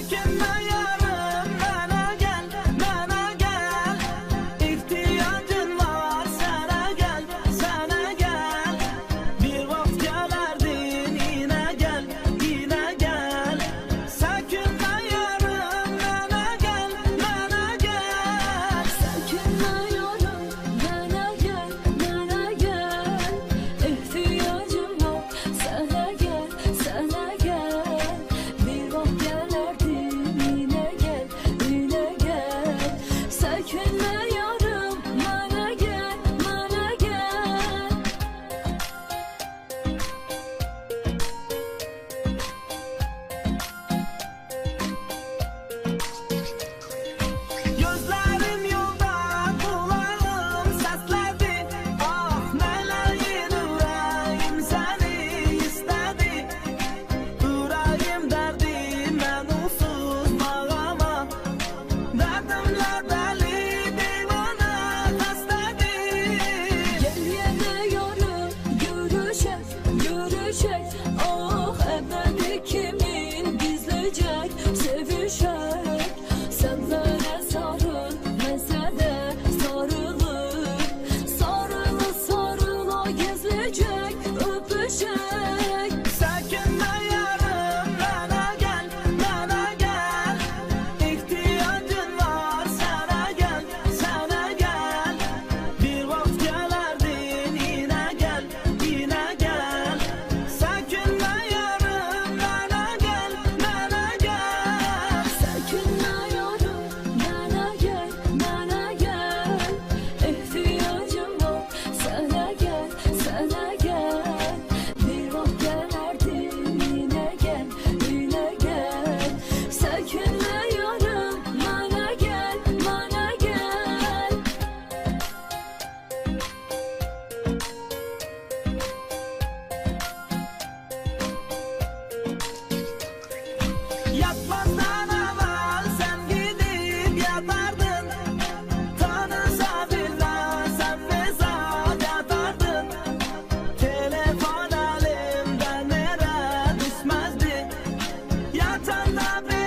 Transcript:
Çekinme yarım, bana gel, bana gel. İhtiyacın var, sana gel, sana gel. Bir vakit gelerdin, yine gel, yine gel. Çekinme yarım, bana gel, bana gel. Çekinme yarım, bana gel, bana gel. İhtiyacım var, sana gel, sana gel. Bir vakit gelerdin, yine gel, yine gel. Çekinme yarım, bana gel, bana gel. Gözlerim yolda, kulağım sesledi. Ah meleğin yüreğim seni istedi. Yüreğim derdim ben unsuz bağlama. Derdimle deli divane hastedi. Gel yine yarım, görüşek, görüşek. Ah ebedi kimin gizleyecek, sevişek. Senden sarıl, mesele sarılır. Sarılı sarıla gizleyecek, öpüşek. Çekinme yarım, bana gel, bana gel. İhtiyacın var, sana gel, sana gel. Bir vakit gelerdin, yine gel, yine gel. Çekinme yarım, bana gel, bana gel. Çekinme yarım, bana gel, bana gel. İhtiyacım var, sana gel, sana gel. Bir vakit gelerdin, yine gel, yine gel. Çekinme yarım, bana gel, bana gel. Yatmazdan evvel sen gidip yatardın. Tanısa bilmezsen fezat yatardın. Telefon elimden yere düşmezdi. Yatanda bir